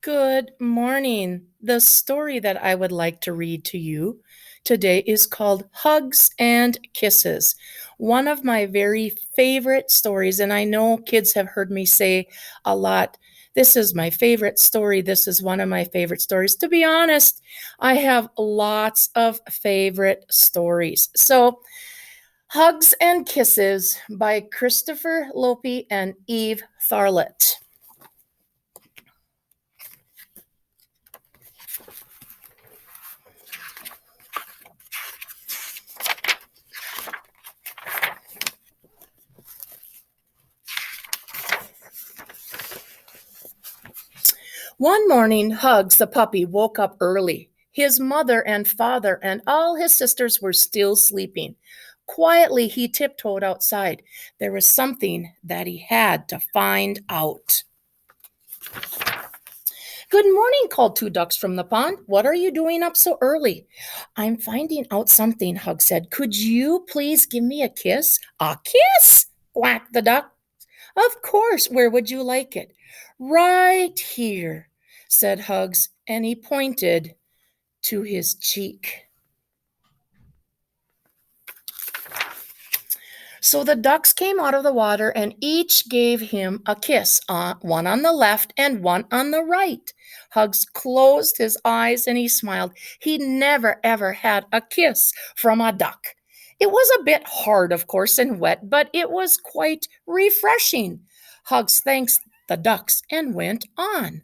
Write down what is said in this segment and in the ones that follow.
Good morning. The story that I would like to read to you today is called Hugs and Kisses. One of my very favorite stories, and I know kids have heard me say a lot, this is my favorite story. This is one of my favorite stories. To be honest, I have lots of favorite stories. So, Hugs and Kisses by Christopher Lope and Eve Tharlett. One morning, Hugs, the puppy, woke up early. His mother and father and all his sisters were still sleeping. Quietly, he tiptoed outside. There was something that he had to find out. Good morning, called two ducks from the pond. What are you doing up so early? I'm finding out something, Hug said. Could you please give me a kiss? A kiss? Quacked the duck. Of course, where would you like it? Right here, said Hugs, and he pointed to his cheek. So the ducks came out of the water and each gave him a kiss, one on the left and one on the right. Hugs closed his eyes and he smiled. He never ever had a kiss from a duck. It was a bit hard, of course, and wet, but it was quite refreshing. Hugs thanked the ducks and went on.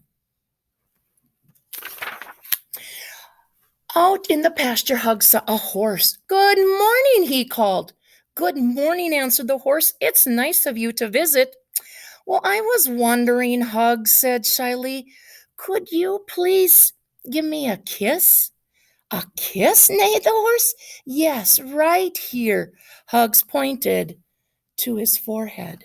Out in the pasture, Hugs saw a horse. Good morning, he called. Good morning, answered the horse. It's nice of you to visit. Well, I was wondering, Hugs said shyly, could you please give me a kiss? A kiss? Neighed the horse. Yes, right here. Hugs pointed to his forehead.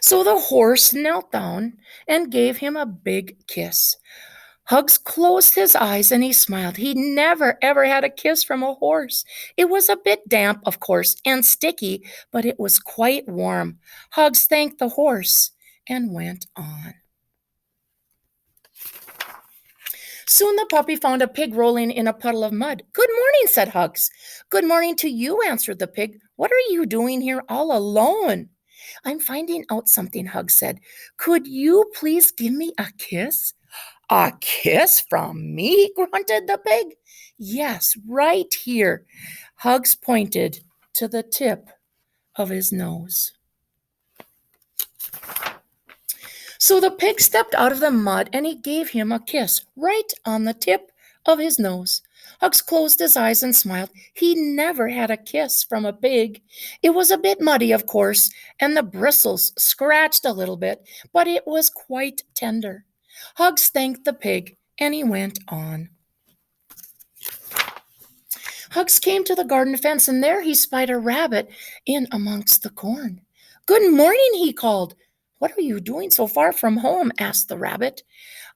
So the horse knelt down and gave him a big kiss. Hugs closed his eyes and he smiled. He never ever had a kiss from a horse. It was a bit damp, of course, and sticky, but it was quite warm. Hugs thanked the horse and went on. Soon the puppy found a pig rolling in a puddle of mud. Good morning, said Hugs. Good morning to you, answered the pig. What are you doing here all alone? I'm finding out something, Hugs said. Could you please give me a kiss? A kiss from me? Grunted the pig. Yes, right here. Hugs pointed to the tip of his nose. So the pig stepped out of the mud and he gave him a kiss right on the tip of his nose. Hugs closed his eyes and smiled. He never had a kiss from a pig. It was a bit muddy, of course, and the bristles scratched a little bit, but it was quite tender. Hugs thanked the pig and he went on. Hugs came to the garden fence and there he spied a rabbit in amongst the corn. Good morning, he called. What are you doing so far from home? Asked the rabbit.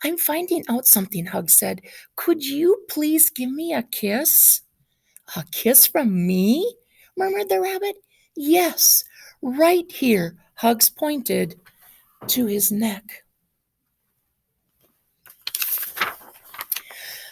I'm finding out something, Hugs said. Could you please give me a kiss? A kiss from me? Murmured the rabbit. Yes, right here. Hugs pointed to his neck.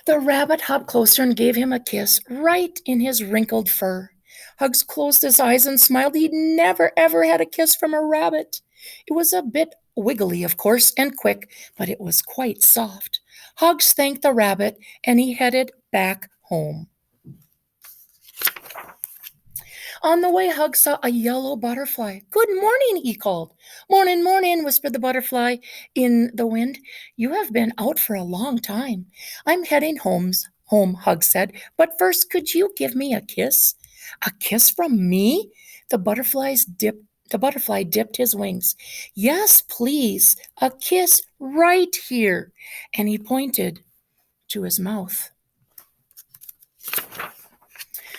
The rabbit hopped closer and gave him a kiss right in his wrinkled fur. Hugs closed his eyes and smiled. He'd never ever had a kiss from a rabbit. It was a bit wiggly, of course, and quick, but it was quite soft. Hugs thanked the rabbit and he headed back home. On the way, Hugs saw a yellow butterfly. Good morning, he called. Morning, morning, whispered the butterfly in the wind. You have been out for a long time. I'm heading home, Hugs said. But first, could you give me a kiss? A kiss from me? The butterfly dipped his wings. Yes, please, a kiss right here. And he pointed to his mouth.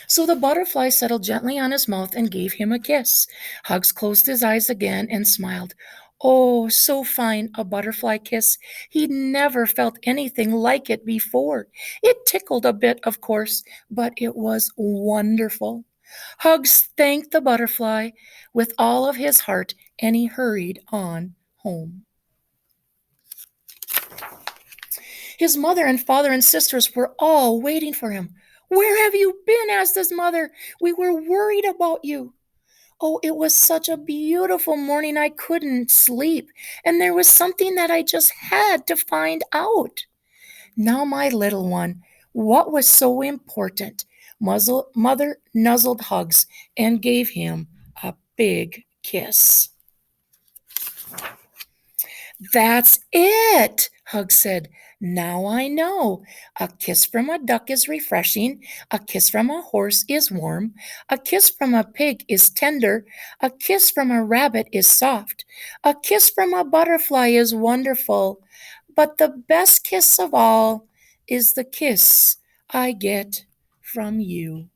So the butterfly settled gently on his mouth and gave him a kiss. Hugs closed his eyes again and smiled. Oh, so fine a butterfly kiss. He'd never felt anything like it before. It tickled a bit, of course, but it was wonderful. Hugs thanked the butterfly with all of his heart and he hurried on home. His mother and father and sisters were all waiting for him. "Where have you been?" asked his mother. "We were worried about you." "Oh, it was such a beautiful morning I couldn't sleep, and there was something that I just had to find out." "Now, my little one, what was so important?" Mother nuzzled Hugs and gave him a big kiss. "That's it," Hug said. "Now I know. A kiss from a duck is refreshing. A kiss from a horse is warm. A kiss from a pig is tender. A kiss from a rabbit is soft. A kiss from a butterfly is wonderful. But the best kiss of all is the kiss I get from you."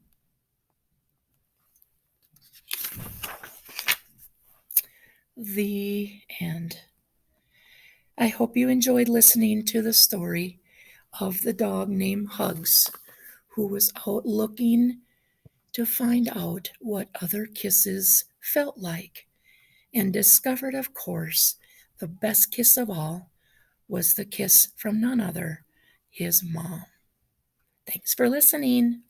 The end. I hope you enjoyed listening to the story of the dog named Hugs, who was out looking to find out what other kisses felt like, and discovered, of course, the best kiss of all was the kiss from none other, his mom. Thanks for listening.